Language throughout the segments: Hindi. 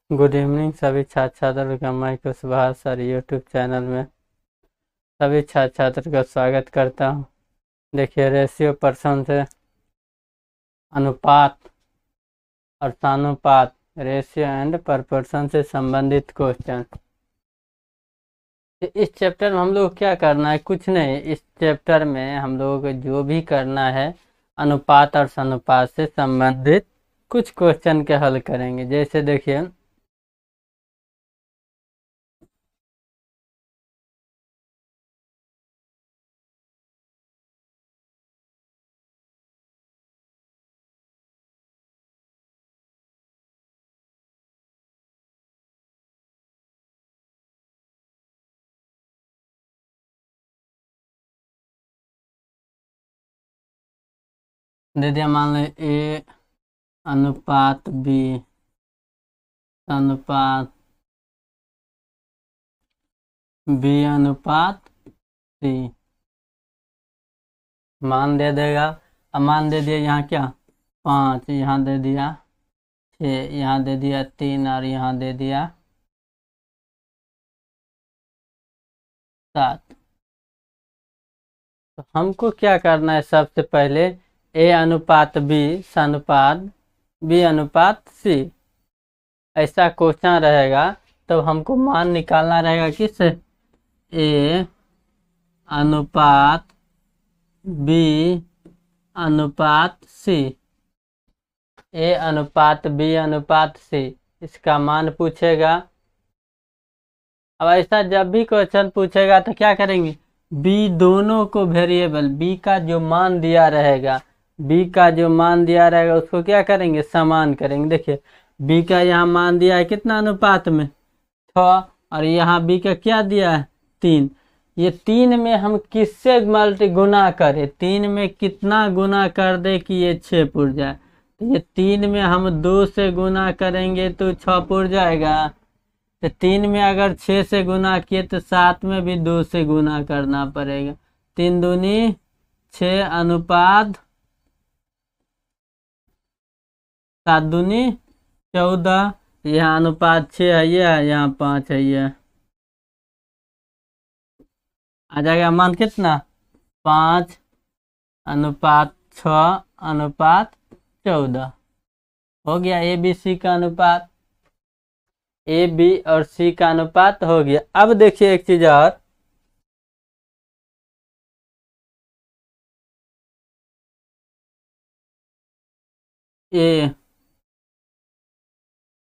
गुड इवनिंग सभी छात्र छात्र का मैं कुशवाहा सर यूट्यूब चैनल में सभी छात्र छात्र का स्वागत करता हूं। देखिए, रेशियो पर्सन से अनुपात और सानुपात, रेशियो एंड प्रपोर्शन से संबंधित क्वेश्चन। इस चैप्टर में हम लोग क्या करना है? कुछ नहीं, इस चैप्टर में हम लोग जो भी करना है अनुपात और सानुपात से संबंधित कुछ क्वेश्चन के हल करेंगे। जैसे देखिए, दे दिया मान लो ए अनुपात बी अनुपात बी अनुपात सी, मान दे देगा। अब मान दे दिया यहाँ क्या 5, यहाँ दे दिया 6, यहाँ दे दिया 3 और यहाँ दे दिया 7। तो हमको क्या करना है? सबसे पहले ए अनुपात बी अनुपात बी अनुपात सी, ऐसा क्वेश्चन रहेगा। तो हमको मान निकालना रहेगा किस? ए अनुपात बी अनुपात सी, ए अनुपात बी अनुपात सी, इसका मान पूछेगा। अब ऐसा जब भी क्वेश्चन पूछेगा तो क्या करेंगे? बी दोनों को वेरिएबल बी का जो मान दिया रहेगा, बी का जो मान दिया रहेगा उसको क्या करेंगे? समान करेंगे। देखिए, बी का यहाँ मान दिया है कितना अनुपात में 6, और यहाँ बी का क्या दिया है 3। ये 3 में हम किससे मल्टी गुना करें? 3 में कितना गुना कर दे कि ये 6 पुर जाए? तो ये 3 में हम 2 से गुना करेंगे तो 6 पुर जाएगा। तो 3 में अगर 6 से गुना किए तो 7 में भी 2 से गुना करना पड़ेगा। 3 दूनी 6 अनुपात 7 दूनी 14। यहाँ अनुपात 6 है, ये है, यहाँ 5 है, ये आ जाएगा मान कितना 5 अनुपात 6 अनुपात 14 हो गया। ए बी सी का अनुपात, ए बी और सी का अनुपात हो गया। अब देखिए एक चीज और, ए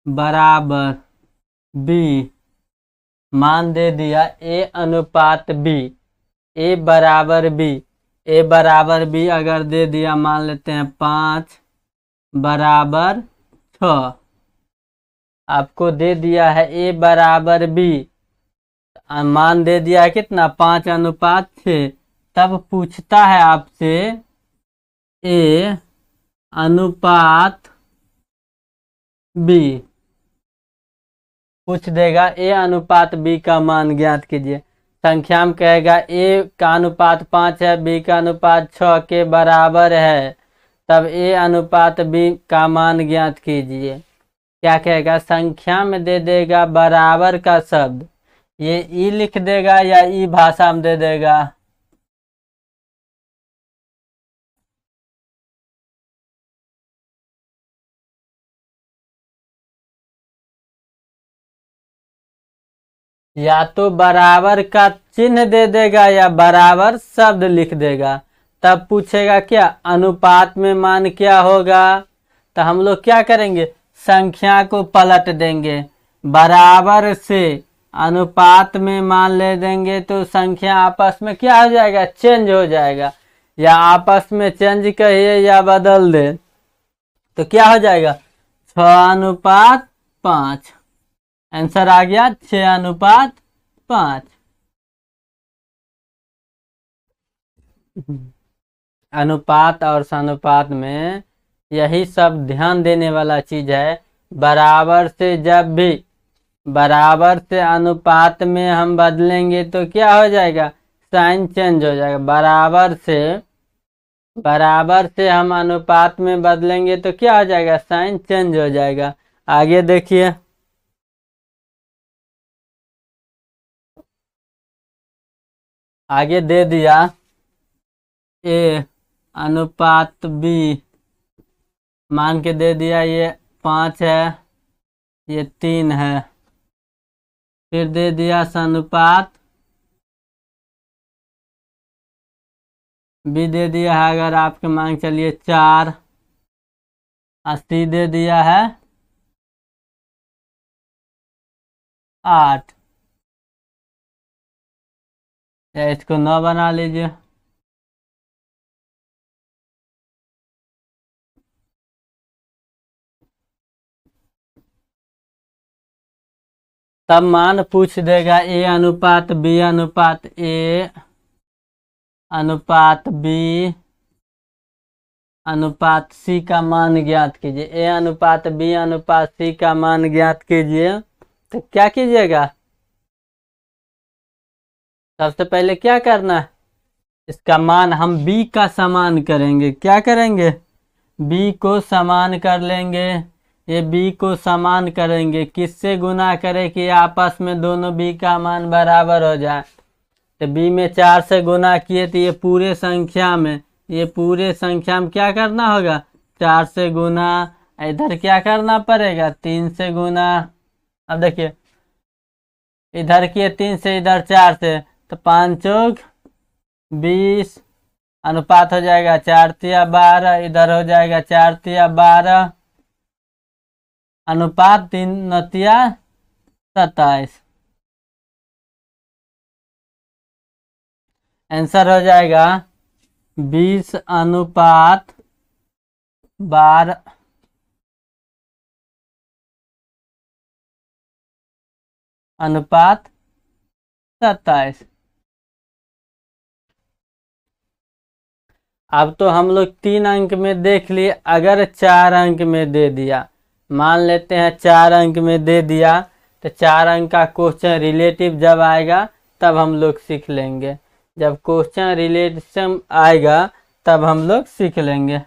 बराबर बी, मान दे दिया ए अनुपात बी, ए बराबर बी, ए बराबर बी अगर दे दिया मान लेते हैं 5 बराबर 6, आपको दे दिया है ए बराबर बी, मान दे दिया है कितना 5 अनुपात 6। तब पूछता है आपसे ए अनुपात बी, पूछ देगा ए अनुपात बी का मान ज्ञात कीजिए। संख्या में कहेगा ए का अनुपात 5 है, बी का अनुपात 6 के बराबर है, तब ए अनुपात बी का मान ज्ञात कीजिए। क्या कहेगा? संख्या में दे देगा बराबर का शब्द, ये ई लिख देगा या ई भाषा में दे देगा? या तो बराबर का चिन्ह दे देगा या बराबर शब्द लिख देगा। तब पूछेगा क्या अनुपात में मान क्या होगा? तो हम लोग क्या करेंगे? संख्या को पलट देंगे, बराबर से अनुपात में मान ले देंगे तो संख्या आपस में क्या हो जाएगा? चेंज हो जाएगा। या आपस में चेंज कहिए या बदल दे तो क्या हो जाएगा? 6 अनुपात 5, आंसर आ गया 6 अनुपात 5। अनुपात और समानुपात में यही सब ध्यान देने वाला चीज है। बराबर से जब भी बराबर से अनुपात में हम बदलेंगे तो क्या हो जाएगा? साइन चेंज हो जाएगा। बराबर से हम अनुपात में बदलेंगे तो क्या हो जाएगा? साइन चेंज हो जाएगा। आगे देखिए, आगे दे दिया ए अनुपात बी, मान के दे दिया ये 5 है, ये 3 है। फिर दे दिया अनुपात बी दे दिया है, अगर आपके मांग चलिए 4, और सी दे दिया है 8, या इसको 9 बना लीजिए। तब मान पूछ देगा ए अनुपात बी अनुपात ए अनुपात बी अनुपात सी का मान ज्ञात कीजिए। ए अनुपात बी अनुपात सी का मान ज्ञात कीजिए। तो क्या कीजिएगा, सबसे पहले क्या करना है, इसका मान हम b का समान करेंगे। क्या करेंगे, b को समान कर लेंगे। ये b को समान करेंगे, किससे गुना करें कि आपस में दोनों b का मान बराबर हो जाए। तो b में 4 से गुना किए तो ये पूरे संख्या में, ये पूरे संख्या में क्या करना होगा, 4 से गुना। इधर क्या करना पड़ेगा, 3 से गुना। अब देखिए इधर किए 3 से, इधर 4 से, तो 5 चौक 20, अनुपात हो जाएगा 4 तिया 12, इधर हो जाएगा 4 तिया 12, अनुपात 3 नतिया 27। आंसर हो जाएगा 20 अनुपात 12 अनुपात 27। अब तो हम लोग 3 अंक में देख लिए, अगर 4 अंक में दे दिया, मान लेते हैं 4 अंक में दे दिया, तो 4 अंक का क्वेश्चन रिलेटिव जब आएगा तब हम लोग सीख लेंगे। जब क्वेश्चन रिलेटिव आएगा तब हम लोग सीख लेंगे।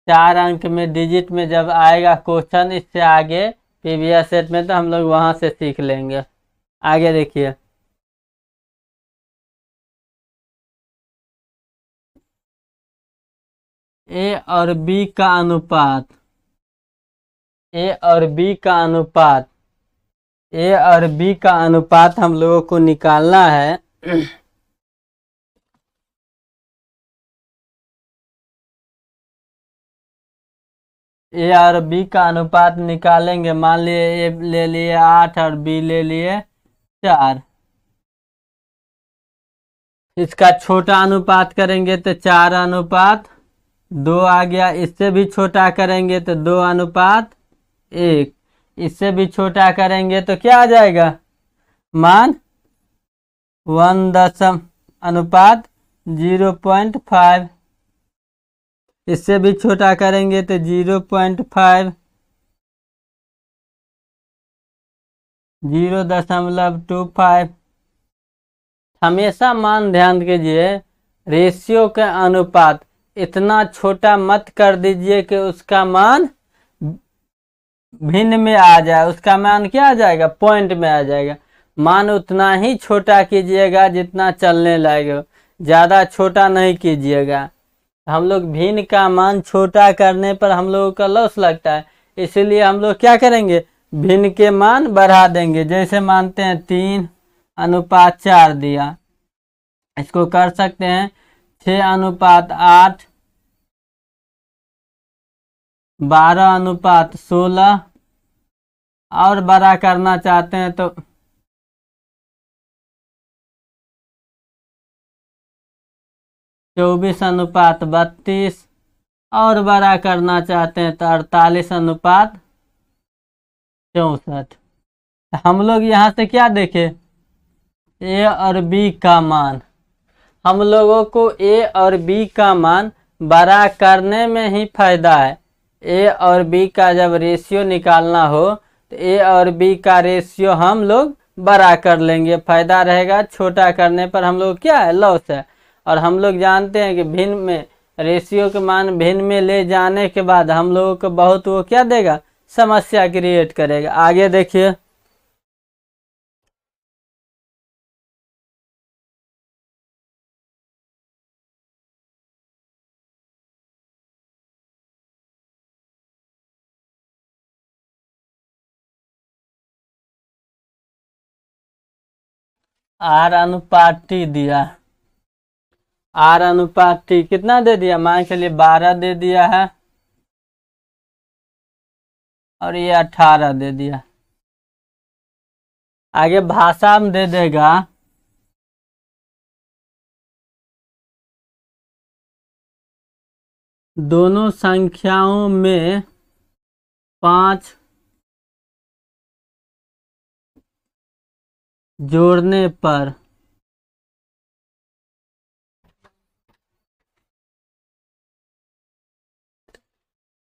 4 अंक में डिजिट में जब आएगा क्वेश्चन, इससे आगे प्रीवियस सेट में, तो हम लोग वहां से सीख लेंगे। आगे देखिए, ए और बी का अनुपात, ए और बी का अनुपात, ए और बी का अनुपात हम लोगों को निकालना है। ए और बी का अनुपात निकालेंगे। मान लिए ए ले लिए 8 और बी ले लिए 4। इसका छोटा अनुपात करेंगे तो 4 अनुपात 2 आ गया। इससे भी छोटा करेंगे तो 2 अनुपात 1। इससे भी छोटा करेंगे तो क्या आ जाएगा, मान 1 अनुपात 0.5। इससे भी छोटा करेंगे तो 0.5, 0.25। हमेशा मान ध्यान कीजिए, रेशियो के अनुपात इतना छोटा मत कर दीजिए कि उसका मान भिन्न में आ जाए। उसका मान क्या आ जाएगा, पॉइंट में आ जाएगा। मान उतना ही छोटा कीजिएगा जितना चलने लगेगा, ज़्यादा छोटा नहीं कीजिएगा। हम लोग भिन्न का मान छोटा करने पर हम लोगों का लॉस लगता है, इसीलिए हम लोग क्या करेंगे, भिन्न के मान बढ़ा देंगे। जैसे मानते हैं 3 अनुपात 4 दिया, इसको कर सकते हैं 6 अनुपात 8, 12 अनुपात 16, और बड़ा करना चाहते हैं तो 24 अनुपात 32, और बड़ा करना चाहते हैं तो 48 अनुपात 64। हम लोग यहाँ से क्या देखे, ए और बी का मान, हम लोगों को ए और बी का मान बड़ा करने में ही फायदा है। ए और बी का जब रेशियो निकालना हो तो ए और बी का रेशियो हम लोग बड़ा कर लेंगे, फायदा रहेगा। छोटा करने पर हम लोग क्या है, लॉस है। और हम लोग जानते हैं कि भिन्न में रेशियो के मान भिन्न में ले जाने के बाद हम लोगों को बहुत वो क्या देगा, समस्या क्रिएट करेगा। आगे देखिए, आर अनुपात टी दिया, आर अनुपात टी कितना दे दिया, मान के लिए 12 दे दिया है और ये 18 दे दिया। आगे भाषा में दे देगा दोनों संख्याओं में 5 जोड़ने पर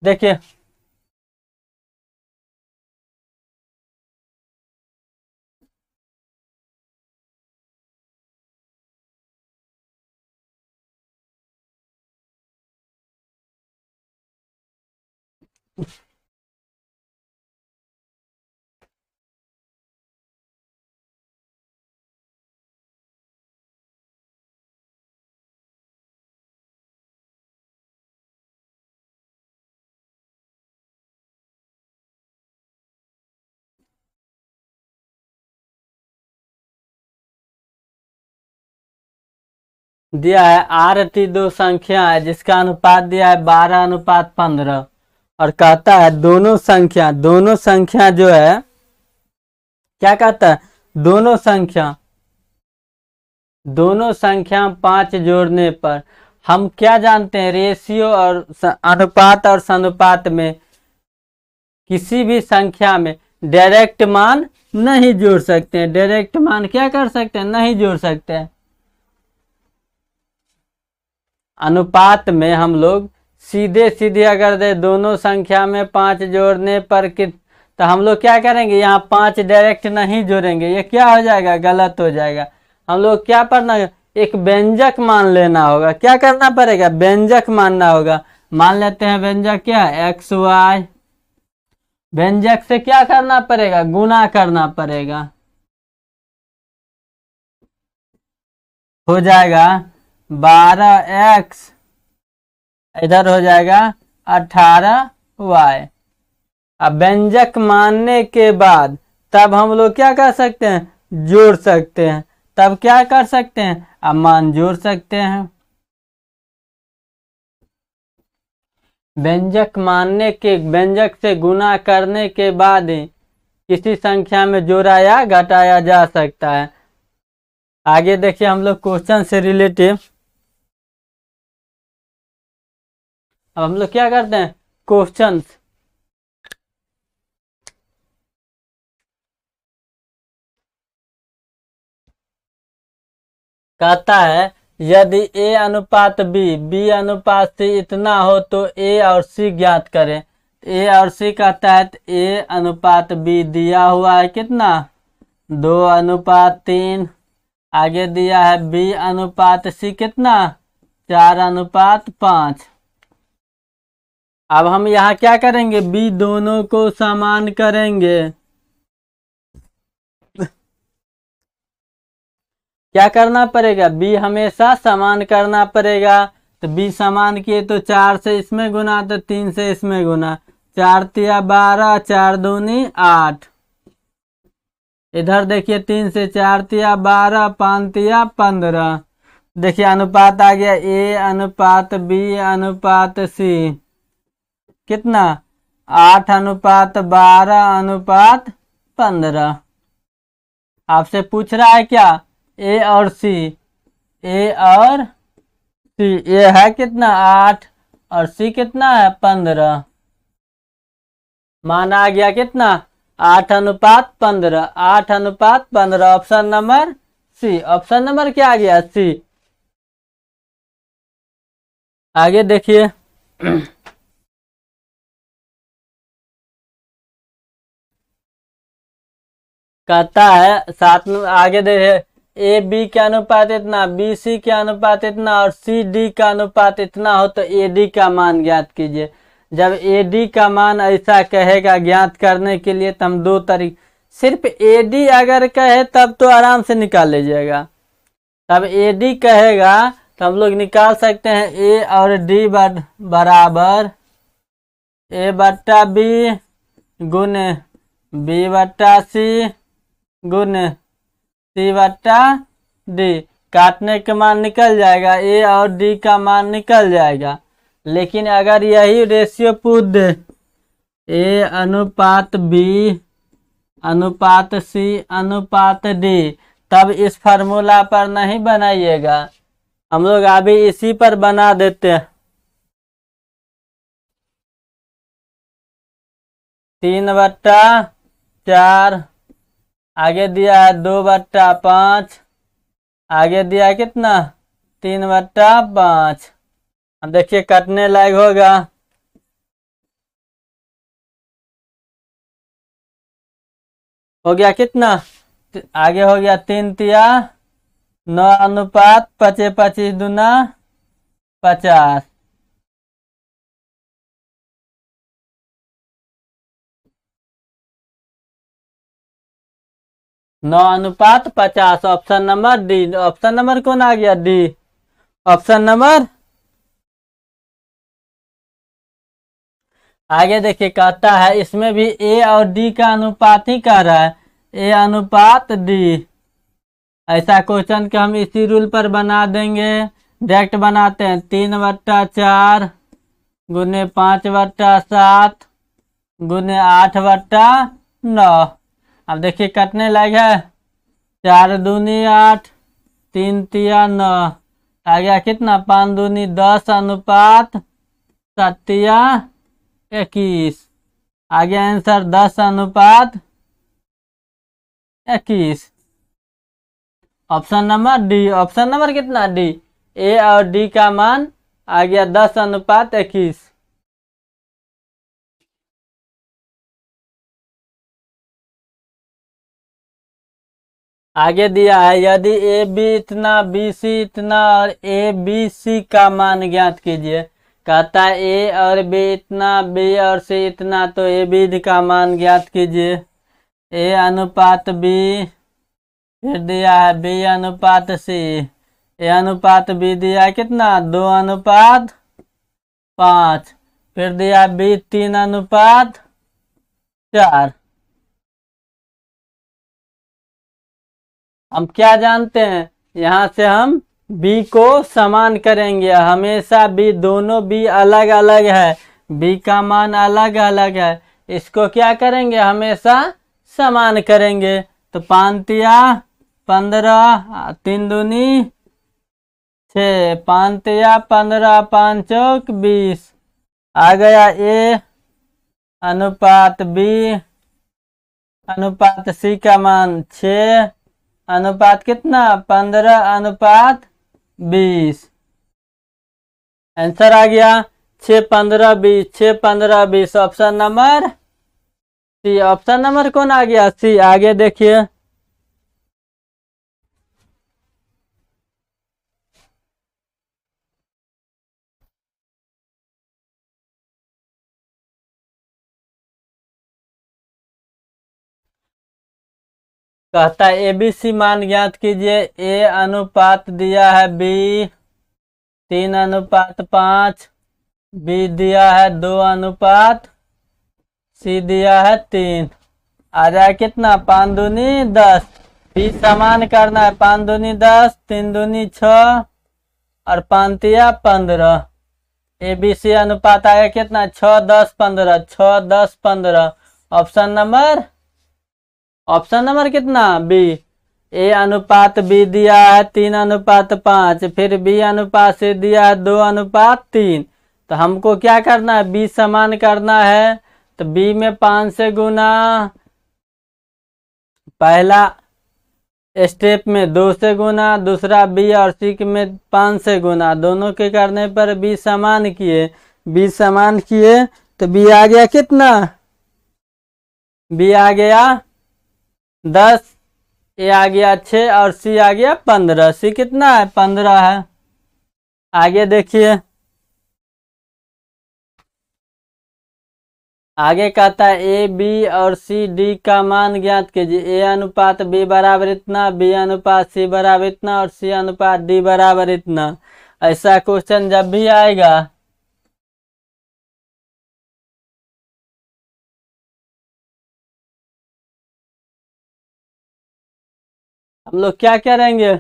देखिए दिया है आर टी दो संख्या है जिसका अनुपात दिया है 12:15 और कहता है दोनों संख्या जो है क्या कहता है, दोनों संख्या 5 जोड़ने पर हम क्या जानते हैं, रेशियो और अनुपात और सनुपात में किसी भी संख्या में डायरेक्ट मान नहीं जोड़ सकते हैं। डायरेक्ट मान क्या कर सकते हैं, नहीं जोड़ सकते हैं। अनुपात में हम लोग सीधे सीधे अगर दे दोनों संख्या में 5 जोड़ने पर तो हम लोग क्या करेंगे, यहाँ 5 डायरेक्ट नहीं जोड़ेंगे, ये क्या हो जाएगा, गलत हो जाएगा। हम लोग क्या पढ़ना, एक व्यंजक मान लेना होगा। क्या करना पड़ेगा, व्यंजक मानना होगा। मान लेते हैं व्यंजक क्या है, एक्स वाई। व्यंजक से क्या करना पड़ेगा, गुना करना पड़ेगा। हो जाएगा 12x, इधर हो जाएगा 18y। अब व्यंजक मानने के बाद तब हम लोग क्या कर सकते हैं, जोड़ सकते हैं। तब क्या कर सकते हैं, अब मान जोड़ सकते हैं। व्यंजक से गुना करने के बाद ही किसी संख्या में जोड़ा या घटाया जा सकता है। आगे देखिए हम लोग क्वेश्चन से रिलेटिव, अब हम लोग क्या करते हैं, क्वेश्चन। कहता है यदि a अनुपात b अनुपात c इतना हो तो a और c ज्ञात करें। a और c का तहत a अनुपात b दिया हुआ है कितना, 2:3। आगे दिया है b अनुपात c कितना, 4:5। अब हम यहाँ क्या करेंगे, b दोनों को समान करेंगे। क्या करना पड़ेगा, b हमेशा समान करना पड़ेगा। तो b समान किए तो 4 से इसमें गुना, तो 3 से इसमें गुना। 4 तिया 12, 4 दूनी 8। इधर देखिए 3 से 4 तिया 12, 5 तिया 15। देखिए अनुपात आ गया a अनुपात b अनुपात c कितना, 8:12:15। आपसे पूछ रहा है क्या, ए और सी, ए है कितना 8 और सी कितना है 15। मान आ गया कितना, 8:15, 8:15। Option number C, option number क्या आ गया, सी। आगे देखिए कहता है साथ में आगे देखिए ए बी के अनुपात इतना, बी सी के अनुपात इतना और सी डी का अनुपात इतना हो तो ए डी का मान ज्ञात कीजिए। जब ए डी का मान ऐसा कहेगा ज्ञात करने के लिए तो हम दो तरीके, सिर्फ ए डी अगर कहे तब तो आराम से निकाल लीजिएगा। तब ए डी कहेगा तो हम लोग निकाल सकते हैं ए और डी बराबर ए बट्टा बी गुने बी बट्टा सी गुने सी बट्टा डी। काटने के मान निकल जाएगा, ए और डी का मान निकल जाएगा। लेकिन अगर यही रेशियो पूछ दे, ए अनुपात बी अनुपात सी अनुपात डी, तब इस फार्मूला पर नहीं बनाइएगा, हम लोग अभी इसी पर बना देते हैं। 3/4, आगे दिया है 2/5, आगे दिया है कितना 3/5। अब देखिए कटने लायक होगा। हो गया कितना, आगे हो गया 3 तिया 9 अनुपात 25 25 दूना 50। 9:50। Option number D. Option number कौन आ गया, डी। ऑप्शन नंबर आगे देखिए कहता है, इसमें भी ए और डी का अनुपात ही कह रहा है, ए अनुपात डी। ऐसा क्वेश्चन के हम इसी रूल पर बना देंगे, डायरेक्ट बनाते हैं। 3/4 गुने 5/7 गुने 8/9। अब देखिए कटने लायक है, 4 दूनी 8, 3 तिया 9, आ गया कितना 5 दूनी 10 अनुपात 7 तिया 21। आ गया आंसर 10 अनुपात 21। Option number D. Option number कितना, डी। ए और डी का मान आ गया 10 अनुपात 21। आगे दिया है, यदि ए बी इतना बी सी इतना और ए बी सी का मान ज्ञात कीजिए। कहता है ए और बी इतना बी और सी इतना, तो ए बी का मान ज्ञात कीजिए। ए अनुपात बी, फिर दिया है बी अनुपात सी। ए अनुपात बी दिया है कितना 2:5। फिर दिया बी 3:4। हम क्या जानते हैं, यहाँ से हम b को समान करेंगे। हमेशा b, दोनों b अलग अलग है, b का मान अलग अलग है, इसको क्या करेंगे हमेशा समान करेंगे। तो 5 तिया 15, 3 दूनी 6, 5 तिया 15, 5 चौक 20। आ गया a अनुपात b अनुपात c का मान 6 अनुपात कितना 15:20। आंसर आ गया 6:15:20, 6:15:20। Option number C. Option number कौन आ गया, सी। आगे देखिए, कहता है एबीसी मान ज्ञात कीजिए। ए अनुपात दिया है बी 3:5, बी दिया है 2:, सी दिया है 3। आ जाए कितना 5 दूनी 10। बी समान करना है, 5 दूनी 10, 3 दूनी 6 और 5 तिया 15। एबीसी अनुपात आया कितना 6 10 15, 6 10 15। ऑप्शन नंबर कितना, बी। ए अनुपात बी दिया है 3:5, फिर बी अनुपात सी दिया है 2:3। तो हमको क्या करना है, बी समान करना है। तो बी में 5 से गुना, पहला स्टेप में 2 से गुना, दूसरा बी और सी में 5 से गुना, दोनों के करने पर बी समान किए। बी समान किए तो बी आ गया कितना, बी आ गया 10, ए आ गया 6 और सी आ गया 15। सी कितना है 15 है। आगे देखिए, आगे कहता है ए बी और सी डी का मान ज्ञात कीजिए। ए अनुपात बी बराबर इतना, बी अनुपात सी बराबर इतना और सी अनुपात डी बराबर इतना। ऐसा क्वेश्चन जब भी आएगा हम लोग क्या करेंगे?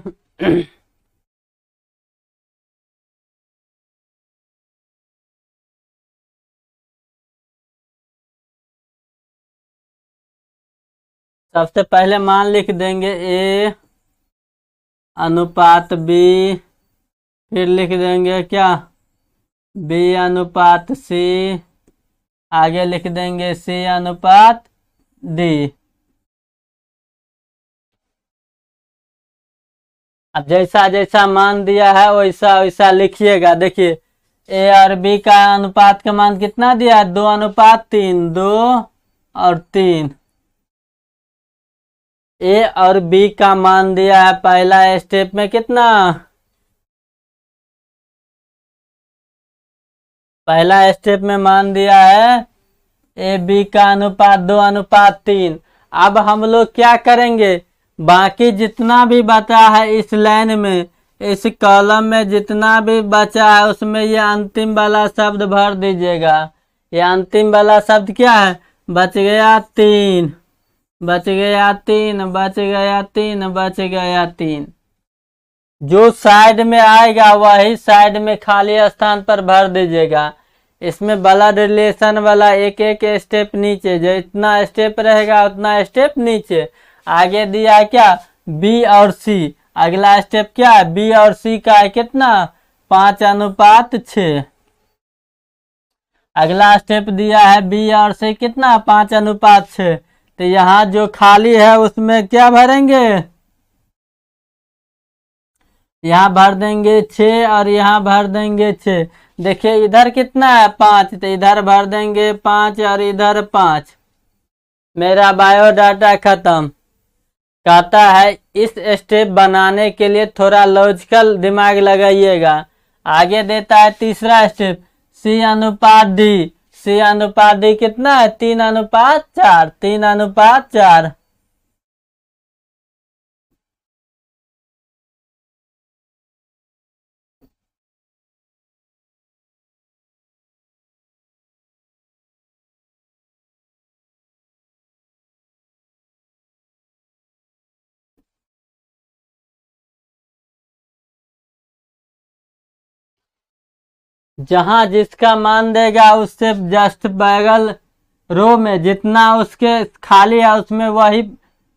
सबसे पहले मान लिख देंगे ए अनुपात बी, फिर लिख देंगे क्या, बी अनुपात सी, आगे लिख देंगे सी अनुपात डी। अब जैसा जैसा मान दिया है वैसा वैसा लिखिएगा। देखिए ए और बी का अनुपात का मान कितना दिया है? 2 अनुपात 3, 2 और 3। ए और बी का मान दिया है पहला स्टेप में कितना? पहला स्टेप में मान दिया है ए बी का अनुपात 2 अनुपात 3। अब हम लोग क्या करेंगे, बाकी जितना भी बचा है इस लाइन में, इस कॉलम में जितना भी बचा है उसमें ये अंतिम वाला शब्द भर दीजिएगा। ये अंतिम वाला शब्द क्या है? बच गया 3, बच गया 3, बच गया 3, बच गया 3। जो साइड में आएगा वही साइड में खाली स्थान पर भर दीजिएगा। इसमें ब्लड रिलेशन वाला एक एक स्टेप नीचे, जितना स्टेप रहेगा उतना स्टेप नीचे। आगे दिया क्या, बी और सी। अगला स्टेप क्या है, बी और सी का है कितना, 5 अनुपात 6। अगला स्टेप दिया है बी और सी कितना, 5 अनुपात 6। तो यहाँ जो खाली है उसमें क्या भरेंगे, यहाँ भर देंगे 6 और यहाँ भर देंगे 6। देखिए इधर कितना है 5, तो इधर भर देंगे 5 और इधर 5। मेरा बायोडाटा खत्म। कहता है इस स्टेप बनाने के लिए थोड़ा लॉजिकल दिमाग लगाइएगा। आगे देता है तीसरा स्टेप, सी अनुपात डी। सी अनुपात डी कितना है, 3 अनुपात 4, 3 अनुपात 4। जहां जिसका मान देगा उससे जस्ट बगल रो में जितना उसके खाली है उसमें वही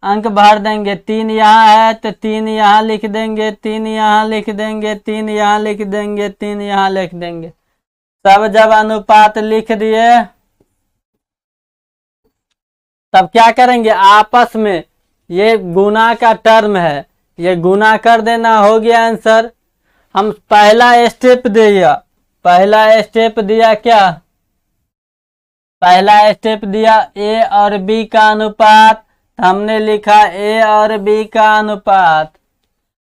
अंक भर देंगे। 3 यहाँ है तो 3 यहाँ लिख देंगे, 3 यहाँ लिख देंगे, 3 यहाँ लिख देंगे, 3 यहाँ लिख देंगे। सब जब अनुपात लिख दिए तब क्या करेंगे, आपस में ये गुना का टर्म है, ये गुना कर देना, हो गया आंसर। हम पहला स्टेप दिया, पहला स्टेप दिया क्या, पहला स्टेप दिया ए और बी का अनुपात, हमने लिखा ए और बी का अनुपात।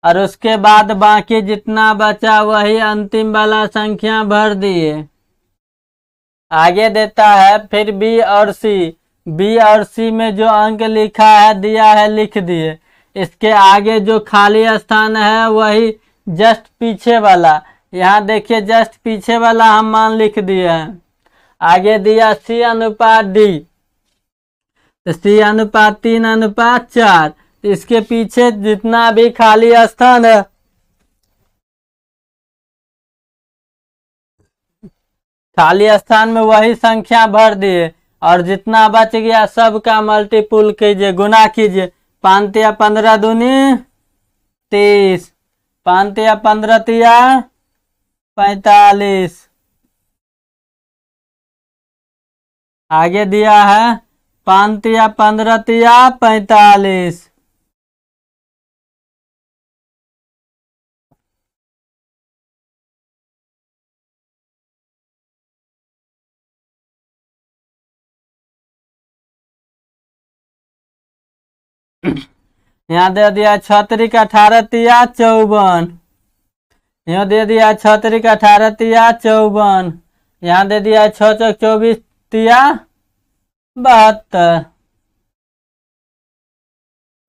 और उसके बाद बाकी जितना बचा वही अंतिम वाला संख्या भर दिए। आगे देता है फिर बी और सी। बी और सी में जो अंक लिखा है दिया है लिख दिए। इसके आगे जो खाली स्थान है वही जस्ट पीछे वाला, यहाँ देखिए जस्ट पीछे वाला हम मान लिख दिए हैं। आगे दिया सी अनुपात डी, तो सी अनुपात 3 अनुपात 4। इसके पीछे जितना भी खाली स्थान है खाली स्थान में वही संख्या भर दिए। और जितना बच गया सबका मल्टीपुल कीजिए, गुना कीजिए। 5 या 15 दूनी 30, 5 या 15 तिया 45। आगे दिया है 5 या 15 तिया 45। यहाँ दे दिया 6 का 18 तिया 54। यहाँ दे दिया 6 का 18 तिया 54। यहाँ दे दिया 6 चौक 24 तिया 72।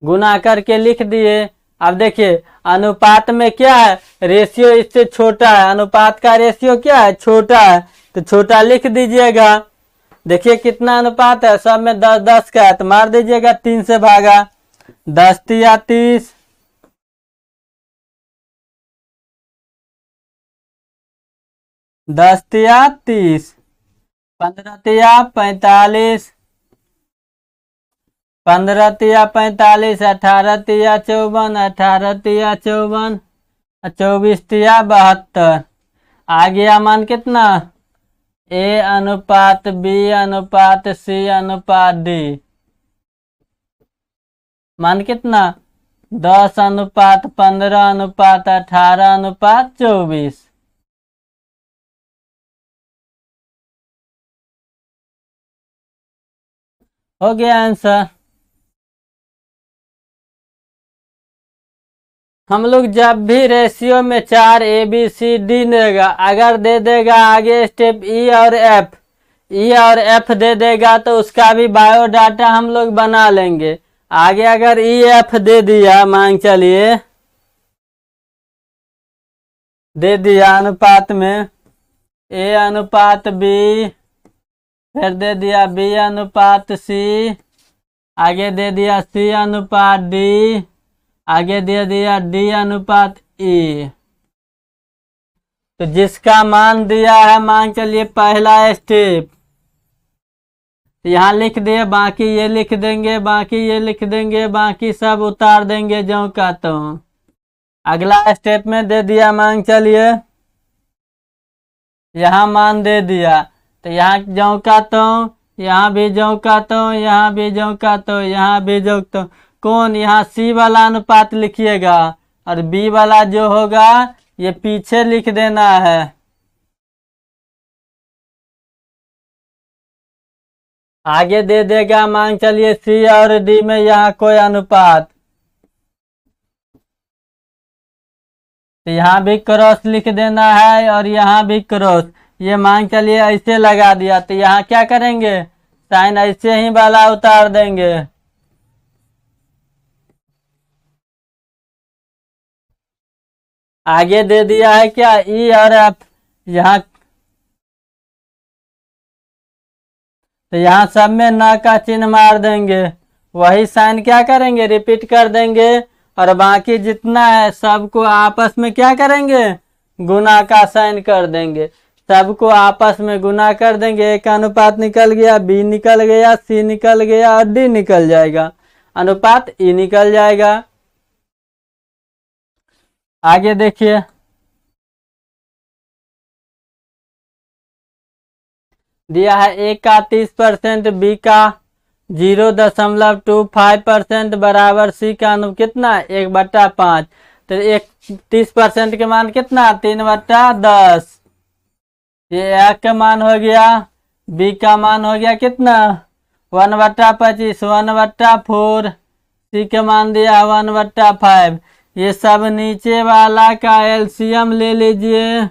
गुना करके लिख दिए। अब देखिए अनुपात में क्या है, रेशियो इससे छोटा है, अनुपात का रेशियो क्या है, छोटा है, तो छोटा लिख दीजिएगा। देखिए कितना अनुपात है, सब में 10 10 का है, तो मार दीजिएगा 3 से भागा। 10 तिया 30, 10 तिया 30, 15 तिया 45, 15 तिया 45, 18 तिया 54, 18 तिया 54, 24 तिया 72। आ गया मान कितना? A अनुपात B अनुपात C अनुपात D। मान कितना? 10 अनुपात 15 अनुपात 18 अनुपात 24। हो गया आंसर। हम लोग जब भी रेशियो में 4 ABCD देगा, अगर दे देगा आगे स्टेप ई और एफ दे देगा तो उसका भी बायोडाटा हम लोग बना लेंगे। आगे अगर EF दे दिया, मान चलिए दे दिया अनुपात में A अनुपात B, फिर दे दिया B अनुपात C, आगे दे दिया C अनुपात D, आगे दे दिया D अनुपात E। तो जिसका मान दिया है, मान चलिए पहला स्टेप यहाँ लिख दिए, बाकी ये लिख देंगे, बाकी ये लिख देंगे, बाकी सब उतार देंगे जो का तो। अगला स्टेप में दे दिया, मान चलिए यहाँ मान दे दिया, तो यहाँ जो का तो, यहाँ भी जो का तो, यहाँ भी जो का तो, यहाँ भी जो तो। कौन? यहाँ C वाला अनुपात लिखिएगा और B वाला जो होगा ये पीछे लिख देना है। आगे दे देगा, मान चलिए C और D में यहाँ कोई अनुपात, तो यहाँ भी क्रॉस लिख देना है और यहाँ भी क्रॉस। ये मान चलिए ऐसे लगा दिया, तो यहाँ क्या करेंगे? साइन ऐसे ही वाला उतार देंगे। आगे दे दिया है क्या? ई और एफ। यहाँ तो यहाँ सब में न का चिन्ह मार देंगे, वही साइन क्या करेंगे? रिपीट कर देंगे और बाकी जितना है सबको आपस में क्या करेंगे? गुना का साइन कर देंगे। सबको आपस में गुना कर देंगे। एक अनुपात निकल गया, B निकल गया, C निकल गया और D निकल जाएगा, अनुपात E निकल जाएगा। आगे देखिए, दिया है A का 30%, B का 0.25% बराबर C का कितना? 1/5। तो 30% के मान कितना? 3/10। ये A का मान हो गया, B का मान हो गया कितना? 1/25, 1/4। C का मान दिया 1/5। ये सब नीचे वाला का एलसीएम ले लीजिए।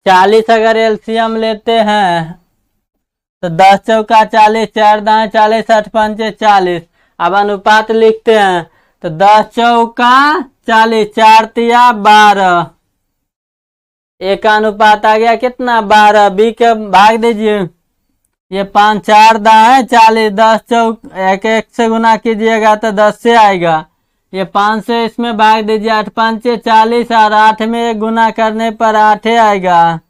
40 अगर एलसीएम लेते हैं तो 10 चौका 40, 4 दाएं 40, 8 पंचे 40। अब अनुपात लिखते हैं, तो 10 चौका 40, 4 तिया 12। एक अनुपात आ गया कितना? 12। B के भाग दीजिए, ये 5 4 दाएं 40, 10 चौक 1 से गुना कीजिएगा तो 10 से आएगा। ये 5 से इसमें भाग दीजिए, 8 पंचे 40 और 8 में गुना करने पर 8 आएगा।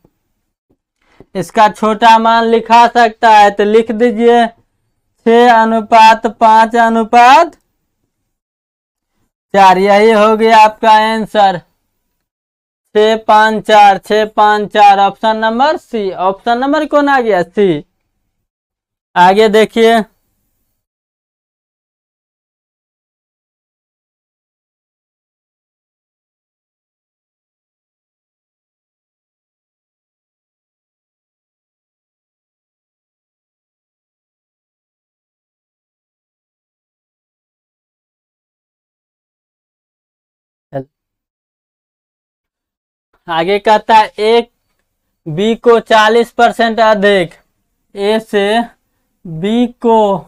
इसका छोटा मान लिखा सकता है, तो लिख दीजिए 6:5:4। यही हो गया आपका answer, 654, 654। Option number C। Option number कौन आ गया? C। आगे देखिए, आगे कहता है एक B को 40% अधिक, A से B को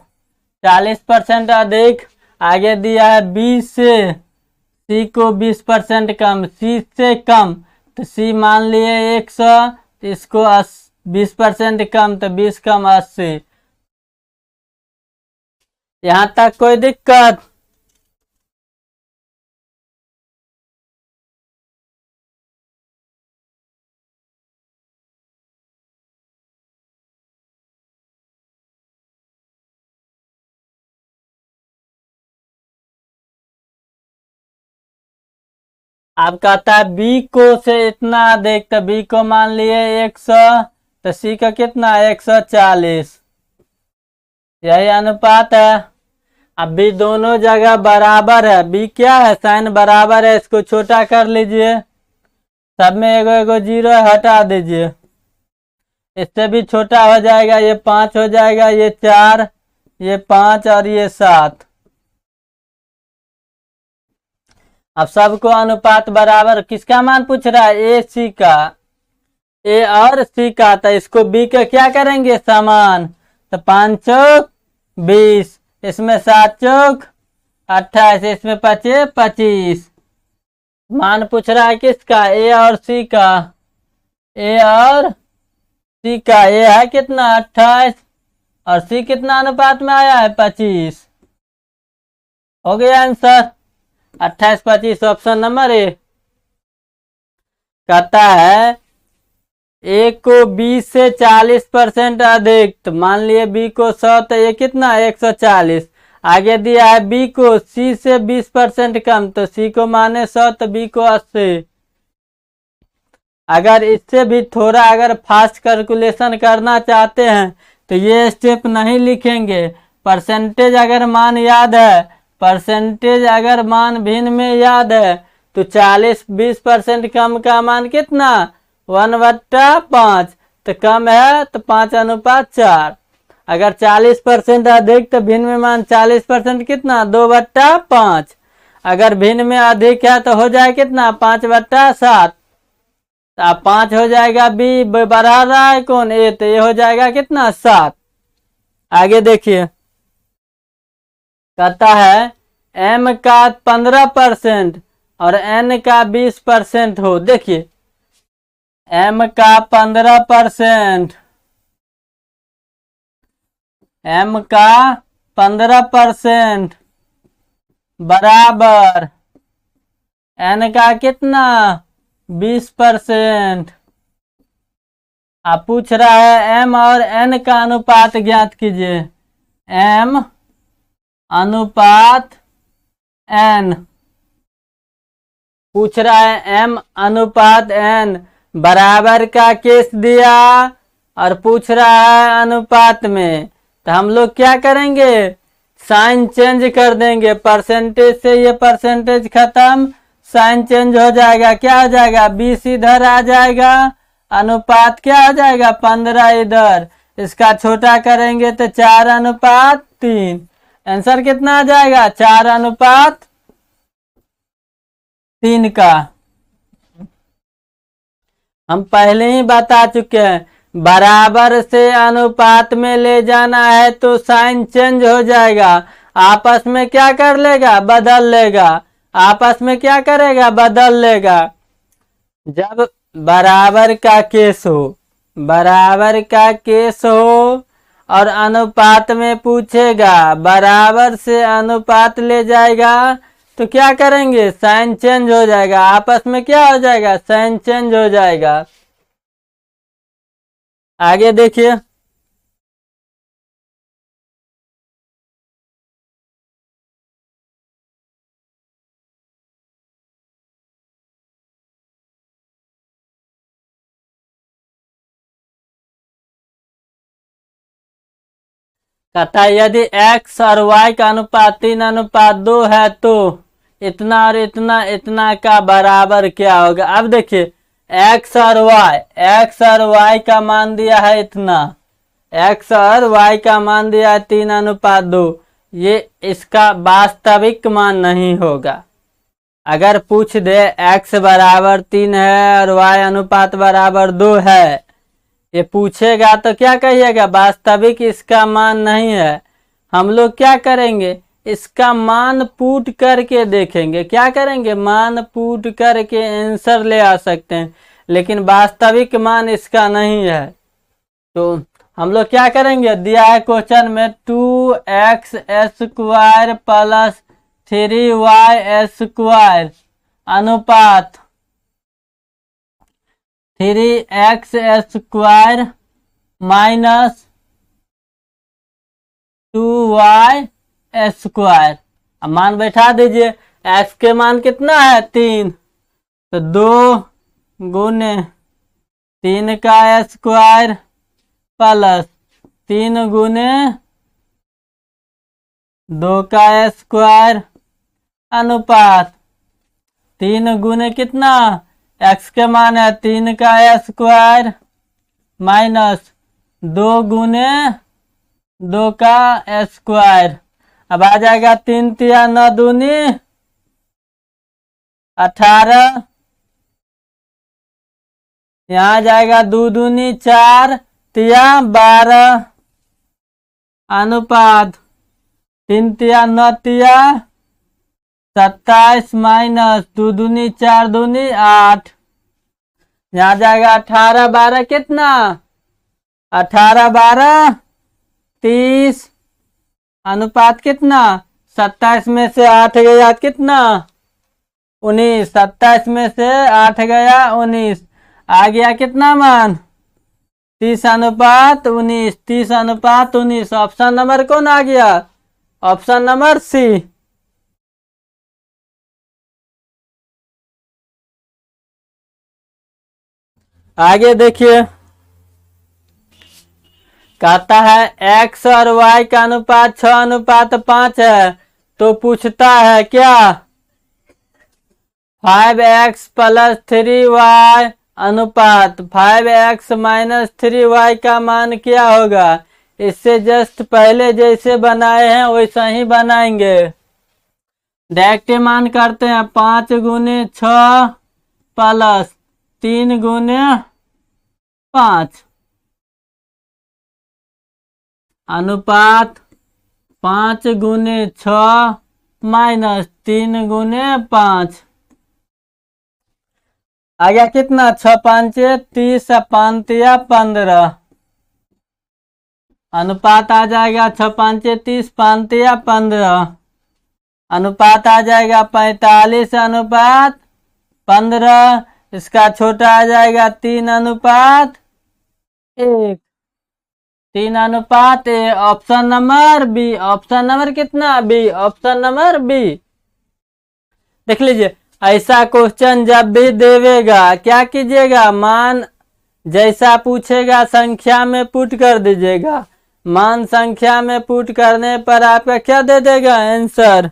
40% अधिक। आगे दिया है B से C को 20% कम, C से कम, तो C मान लिए 100, इसको 20% कम, तो 20 कम 80। यहाँ तक कोई दिक्कत? अब कहता है बी को से इतना अधिक, तो बी को मान लिए 100, तो सी का कितना 140, यही अनुपात है। अब बी दोनों जगह बराबर है, बी क्या है साइन बराबर है, इसको छोटा कर लीजिए, सब में एगो एगो जीरो हटा दीजिए, इससे भी छोटा हो जाएगा, ये 5 हो जाएगा, ये 4, ये 5 और ये 7। अब सबको अनुपात बराबर, किसका मान पूछ रहा है ए सी का, ए और सी का, तो इसको बी का क्या करेंगे समान, तो 5 चौक 20, इसमें 7 चौक 28, इसमें 5 25। मान पूछ रहा है किसका ए और सी का, ए और सी का, ए है कितना 28 और सी कितना अनुपात में आया है 25। हो गया आंसर 28 25, ऑप्शन नंबर ए। कहता है ए को 20 से 40% अधिक, तो मान लिए बी को 100, तो ये कितना 140। आगे दिया है बी को सी से 20% कम, तो सी को माने 100, तो बी को 80। अगर इससे भी थोड़ा अगर फास्ट कैलकुलेशन करना चाहते हैं तो ये स्टेप नहीं लिखेंगे, परसेंटेज अगर मान याद है, परसेंटेज अगर मान भिन्न में याद है, तो 40-20% कम का मान कितना 1/5, तो कम है तो 5:4। अगर 40% अधिक तो भिन्न में मान 40% कितना 2/5। अगर भिन्न में अधिक है तो हो जाए कितना 5/7, तो अब 5 हो जाएगा, बी बढ़ा रहा है कौन ए, तो ये हो जाएगा कितना 7। आगे देखिए कहता है एम का 15% और एन का 20% हो। देखिए एम का 15%, एम का 15% बराबर एन का कितना 20%। आप पूछ रहा है एम और एन का अनुपात ज्ञात कीजिए, एम अनुपात एन पूछ रहा है, एम अनुपात एन बराबर का केस दिया और पूछ रहा है अनुपात में, तो हम लोग क्या करेंगे साइन चेंज कर देंगे, परसेंटेज से ये परसेंटेज खत्म, साइन चेंज हो जाएगा, क्या हो जाएगा 20 इधर आ जाएगा, अनुपात क्या हो जाएगा 15 इधर, इसका छोटा करेंगे तो 4:3। आंसर कितना आ जाएगा 4:3 का। हम पहले ही बता चुके हैं, बराबर से अनुपात में ले जाना है तो साइन चेंज हो जाएगा, आपस में क्या कर लेगा बदल लेगा, आपस में क्या करेगा बदल लेगा। जब बराबर का केस हो, बराबर का केस हो और अनुपात में पूछेगा, बराबर से अनुपात ले जाएगा तो क्या करेंगे साइन चेंज हो जाएगा, आपस में क्या हो जाएगा साइन चेंज हो जाएगा। आगे देखिए कहता है यदि x और y का अनुपात 3:2 है तो इतना और इतना इतना का बराबर क्या होगा। अब देखिए x और y का मान दिया है इतना, x और y का मान दिया है 3:2, ये इसका वास्तविक मान नहीं होगा। अगर पूछ दे x बराबर 3 है और y अनुपात बराबर 2 है, ये पूछेगा तो क्या कहिएगा वास्तविक इसका मान नहीं है। हम लोग क्या करेंगे इसका मान पुट करके देखेंगे, क्या करेंगे मान पुट करके आंसर ले आ सकते हैं, लेकिन वास्तविक मान इसका नहीं है। तो हम लोग क्या करेंगे, दिया है क्वेश्चन में 2x² प्लस 3y² अनुपात 3x² माइनस 2y²। अब मान बैठा दीजिए, x के मान कितना है 3 तो 2 गुने 3 का स्क्वायर प्लस 3 गुने 2 का स्क्वायर अनुपात 3 गुने कितना, x के मान है 3 का स्क्वायर माइनस 2 गुने 2 का स्क्वायर। अब आ जाएगा 3 तिया 9 दूनी 18, यहाँ जाएगा 2 दूनी 4 तिया 12 अनुपात 3 तिया 9 तिया 27 माइनस 2 दूनी 4 दूनी 8, यहाँ जाएगा 18 12 कितना, 18 12 30 अनुपात कितना, 27 में से 8 गया कितना 19, 27 में से 8 गया 19, आ गया कितना मान 30 अनुपात 19, 30 अनुपात 19। ऑप्शन नंबर कौन आ गया, ऑप्शन नंबर सी। आगे देखिए, कहता है x और y का अनुपात 6 अनुपात 5 है, तो पूछता है क्या 5x प्लस 3y अनुपात 5x माइनस 3y का मान क्या होगा। इससे जस्ट पहले जैसे बनाए हैं वैसा ही बनाएंगे। डायरेक्ट मान करते हैं 5 गुने 6 प्लस 3 गुने 5 अनुपात 5 गुने 6 माइनस 3 गुने 5 आ गया कितना 6 5 30 5 15 अनुपात आ जाएगा 6 5 30 5 15 अनुपात आ जाएगा 45 अनुपात 15। इसका छोटा आ जाएगा 3 अनुपात 1, 3 अनुपात 1। Option number B, option number कितना बी, ऑप्शन नंबर बी। देख लीजिए, ऐसा क्वेश्चन जब भी देवेगा क्या कीजिएगा, मान जैसा पूछेगा संख्या में पुट कर दीजिएगा। मान संख्या में पुट करने पर आपका क्या दे देगा आंसर।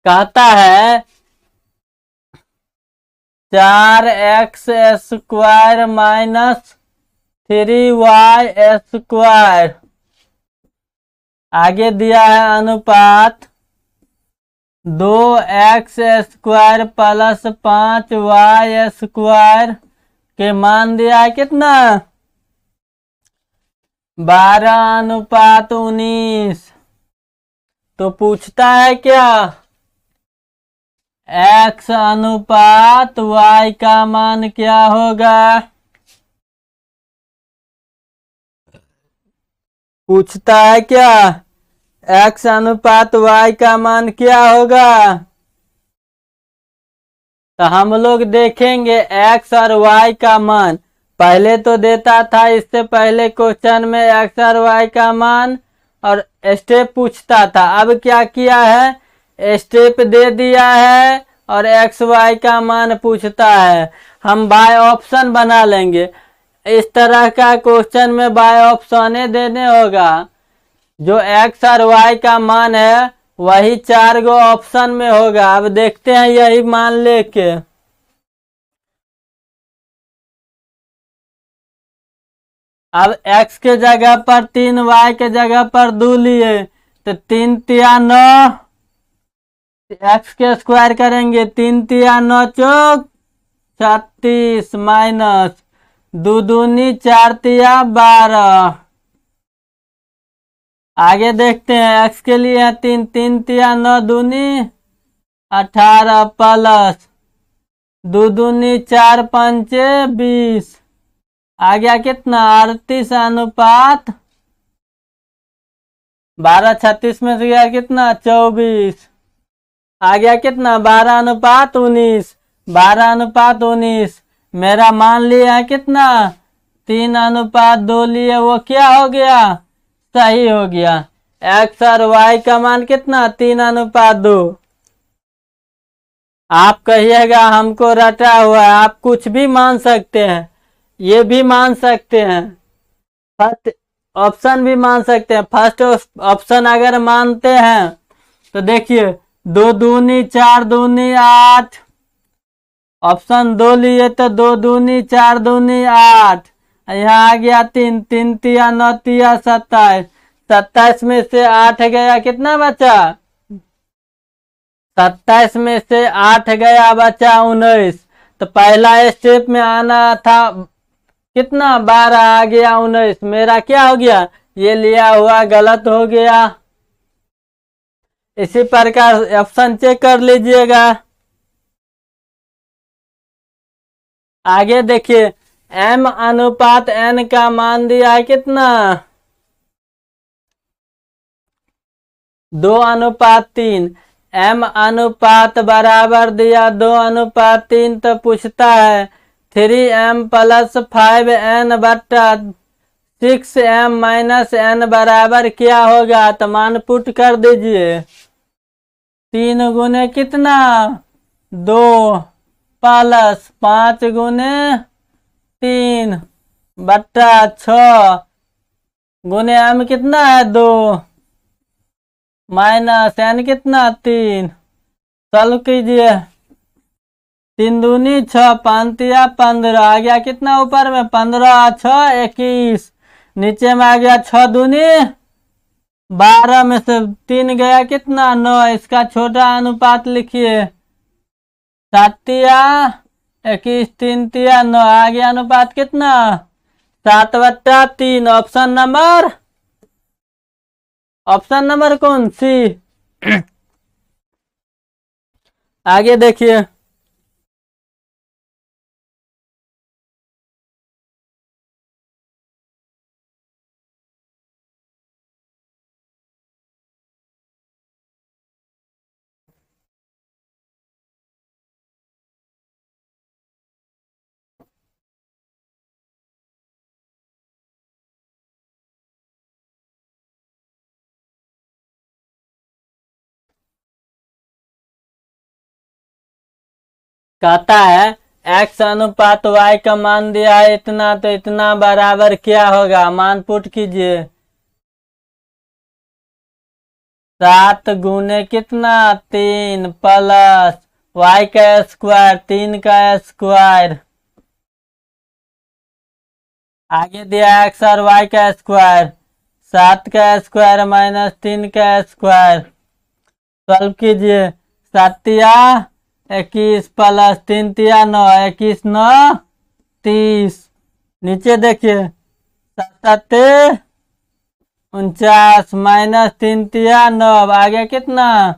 कहता है 4x square minus 3y square, आगे दिया है अनुपात 2x square plus 5y square के मान दिया है कितना 12 अनुपात 19। तो पूछता है क्या x अनुपात y का मान क्या होगा। पूछता है क्या x अनुपात y का मान क्या होगा। तो हम लोग देखेंगे x और y का मान। पहले तो देता था इससे पहले क्वेश्चन में x और y का मान और स्टेप पूछता था। अब क्या किया है, स्टेप दे दिया है और एक्स वाई का मान पूछता है। हम बाय ऑप्शन बना लेंगे। इस तरह का क्वेश्चन में बाय ऑप्शन देने होगा। जो एक्स और वाई का मान है वही 4 गो ऑप्शन में होगा। अब देखते हैं यही मान लेके। अब x के जगह पर 3, y के जगह पर 2 लिए तो 3 तिया 9, x के स्क्वायर करेंगे 3 तिया 9 चौक 36 माइनस 2 दूनी 4 तिया 12। आगे देखते हैं x के लिए 3, 3 तिया 9 दूनी 18 प्लस 2 दूनी 4 5 20 आ गया कितना 38 अनुपात 12, 36 में से गया कितना 24 आ गया कितना 12 अनुपात 19, 12 अनुपात 19। मेरा मान लिया है कितना 3 अनुपात 2 लिए, वो क्या हो गया सही हो गया। x और y का मान कितना 3 अनुपात 2। आप कहिएगा हमको रटा हुआ है, आप कुछ भी मान सकते हैं, ये भी मान सकते हैं, फर्स्ट ऑप्शन भी मान सकते हैं। फर्स्ट ऑप्शन अगर मानते हैं तो देखिए 2 दूनी 4 दूनी 8, ऑप्शन 2 लिए तो 2 दूनी 4 दूनी 8, यहाँ आ गया 3, 3 तिया 9 तिया 27, 27 में से 8 गया, कितना बचा? 27 में से 8 गया, बचा 19। तो पहला स्टेप में आना था कितना? 12, आ गया 19। मेरा क्या हो गया? ये लिया हुआ गलत हो गया। इसी प्रकार ऑप्शन चेक कर लीजिएगा। आगे देखिए m अनुपात n का मान दिया है कितना? 2:3। m अनुपात बराबर दिया 2:3, तो पूछता है 3m + 5n बट्टा 6m - n बराबर क्या होगा? तो मान पुट कर दीजिए। 3 गुने कितना? 2 + 5 गुने 3 बट्टा 6 गुने m कितना है? 2 माइनस n कितना? 3। सॉल्व कीजिए। 3 दूनी 6, 5 तिया 15, आ गया कितना ऊपर में? 15, 6 21, नीचे में आ गया 6 दूनी 12 में से 3 गया कितना? 9। इसका छोटा अनुपात लिखिए। 7 तिया 21, 3 तिया 9, आ गया अनुपात कितना? 7/3। ऑप्शन नंबर कौन सी? आगे देखिए कहता है x अनुपात y का मान दिया है इतना, तो इतना बराबर क्या होगा? मान पुट कीजिए। 7 गुने कितना? 3 प्लस y का स्क्वायर 3 का स्क्वायर, आगे दिया x और y का स्क्वायर, 7 का स्क्वायर माइनस 3 का स्क्वायर। सॉल्व कीजिए। 7 तिया 21 प्लस 3 तिया 9, 21 9 30। नीचे देखिए 7 7 49 माइनस 3 तिया 9, आ गया कितना?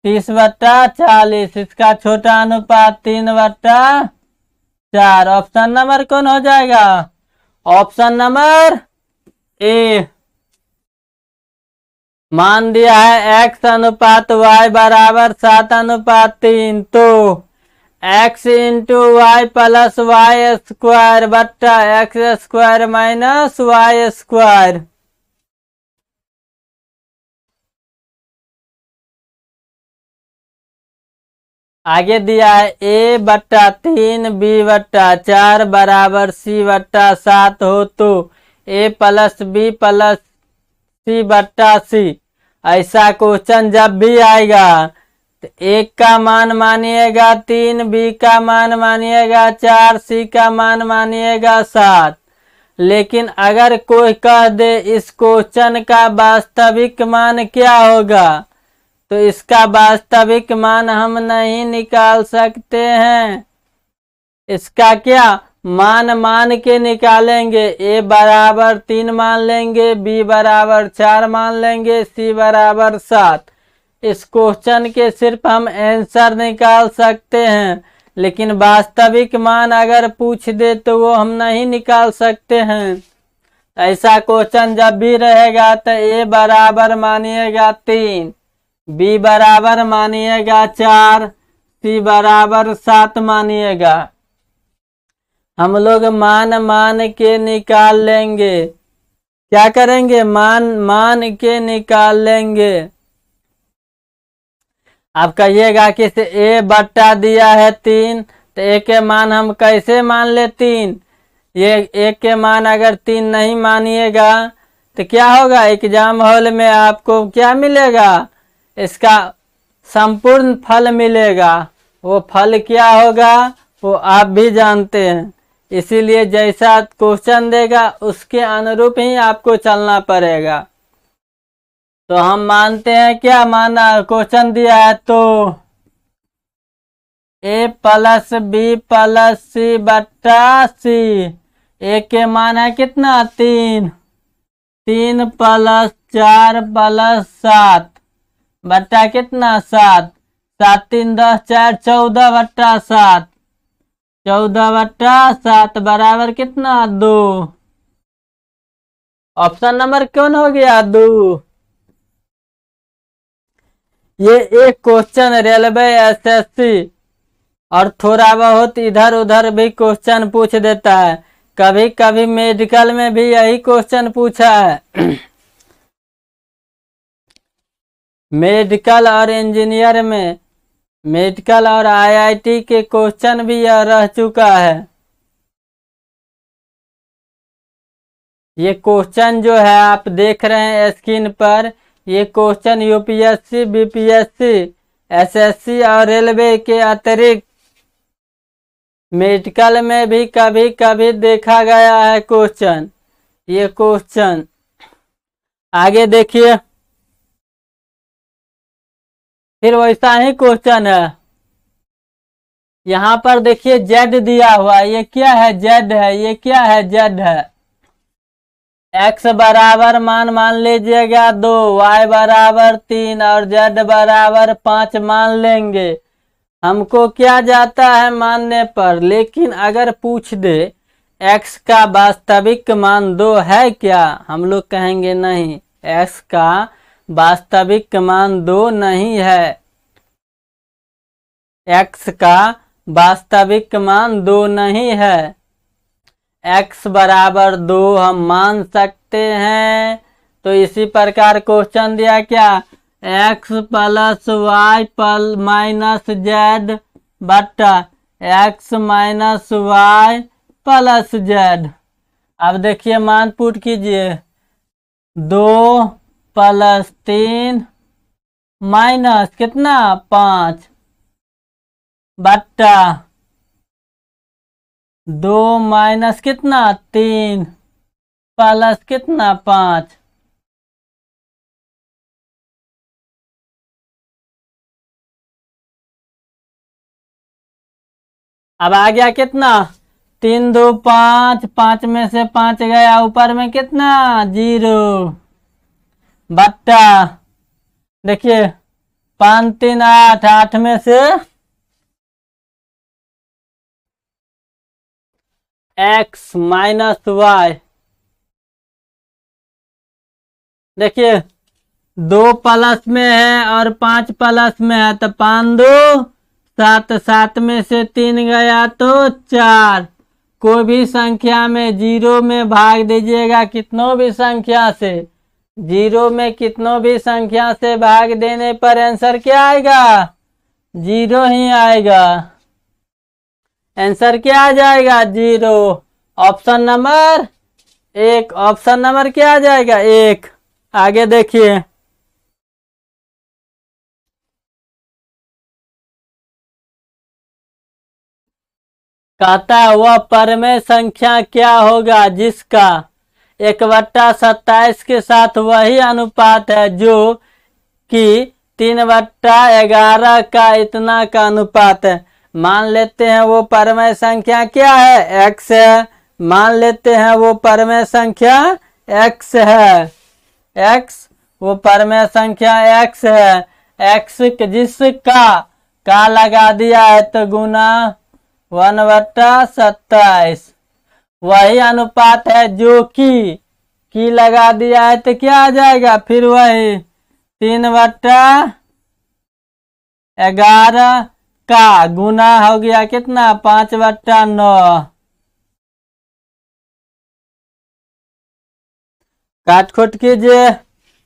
30/40। इसका छोटा अनुपात 3/4। ऑप्शन नंबर कौन हो जाएगा? Option number A. मान दिया है x अनुपात y बराबर 7:3, तो x × y + y स्क्वायर बट्टा x square minus y square. आगे दिया है a/3 b/4 बराबर c/7 हो, तो a + b + c/c। ऐसा क्वेश्चन जब भी आएगा तो एक का मान मानिएगा 3, बी का मान मानिएगा 4, सी का मान मानिएगा 7। लेकिन अगर कोई कह दे इस क्वेश्चन का वास्तविक मान क्या होगा, तो इसका वास्तविक मान हम नहीं निकाल सकते हैं। इसका क्या मान के निकालेंगे? a बराबर 3 मान लेंगे, b बराबर 4 मान लेंगे, c बराबर 7। इस क्वेश्चन के सिर्फ हम आंसर निकाल सकते हैं, लेकिन वास्तविक मान अगर पूछ दे तो वो हम नहीं निकाल सकते हैं। ऐसा क्वेश्चन जब भी रहेगा तो a बराबर मानिएगा 3, b बराबर मानिएगा 4, c बराबर 7 मानिएगा। हम लोग मान के निकाल लेंगे। क्या करेंगे? मान के निकाल लेंगे। आप कहिएगा कि इसे ए बट्टा दिया है 3, तो ए के मान हम कैसे मान ले 3। ये ए के मान अगर 3 नहीं मानिएगा तो क्या होगा, एग्जाम हॉल में आपको क्या मिलेगा, इसका संपूर्ण फल मिलेगा। वो फल क्या होगा वो आप भी जानते हैं, इसीलिए जैसा क्वेश्चन देगा उसके अनुरूप ही आपको चलना पड़ेगा। तो हम मानते हैं, क्या माना, क्वेश्चन दिया है तो ए प्लस बी प्लस सी बट्टा सी। ए के मान है कितना 3, 3 प्लस 4 प्लस 7 बट्टा कितना 7, 7 3 10 4 14 बट्टा 7, 14 बट्टा 7 बराबर कितना 2। ऑप्शन नंबर कौन हो गया 2। ये एक क्वेश्चन रेलवे एसएससी और थोड़ा बहुत इधर उधर भी क्वेश्चन पूछ देता है, कभी कभी मेडिकल में भी यही क्वेश्चन पूछा है। मेडिकल और इंजीनियर में, मेडिकल और आईआईटी के क्वेश्चन भी यह रह चुका है। ये क्वेश्चन जो है आप देख रहे हैं स्क्रीन पर, ये क्वेश्चन यूपीएससी, बीपीएससी, एसएससी और रेलवे के अतिरिक्त मेडिकल में भी कभी कभी देखा गया है क्वेश्चन। ये क्वेश्चन आगे देखिए, फिर वैसा ही क्वेश्चन है। यहाँ पर देखिए जेड दिया हुआ है, ये क्या है जेड है, ये क्या है जेड है। एक्स बराबर मान लीजिएगा 2, वाई बराबर 3 और जेड बराबर 5 मान लेंगे। हमको क्या जाता है मानने पर, लेकिन अगर पूछ दे एक्स का वास्तविक मान 2 है क्या, हम लोग कहेंगे नहीं, एक्स का वास्तविक मान 2 नहीं है। एक्स का वास्तविक मान 2 नहीं है। एक्स बराबर 2 हम मान सकते हैं। तो इसी प्रकार क्वेश्चन दिया क्या, X plus Y minus Z बट्टा X minus Y plus Z. अब देखिए मान पुट कीजिए, 2 प्लस 3 माइनस कितना 5 बट्टा 2 माइनस कितना 3 प्लस कितना 5। अब आ गया कितना 3 2 5, 5 में से 5 गया ऊपर में कितना 0 बट्टा देखिए 5 3 8, 8 में से एक्स माइनस वाई। देखिए 2 प्लस में है और 5 प्लस में है, तो 5 2 7, 7 में से 3 गया तो 4। कोई भी संख्या में 0 में भाग दीजिएगा, कितनों भी संख्या से, 0 में कितनों भी संख्या से भाग देने पर आंसर क्या आएगा 0 ही आएगा। आंसर क्या आ जाएगा 0। ऑप्शन नंबर 1, ऑप्शन नंबर क्या आ जाएगा 1। आगे देखिए, कहता है वह परमेय संख्या क्या होगा जिसका 1/27 के साथ वही अनुपात है जो कि 3/11 का इतना का अनुपात है। मान लेते हैं वो परमेय संख्या क्या है x है। मान लेते हैं वो परमेय संख्या x है, x वो परमेय संख्या x है। x जिसका लगा दिया है तो गुना 1/27 वही अनुपात है जो कि लगा दिया है तो क्या आ जाएगा फिर वही 3/11 का गुना हो गया कितना 5/9। काट खोट कीजिए,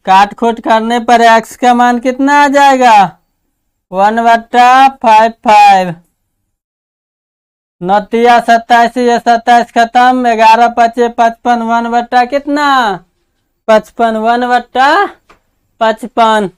काट खोट करने पर x का मान कितना आ जाएगा 1/5 9 27, ये 27 खत्म, 11 25 55, 1/ कितना 55, 1/55।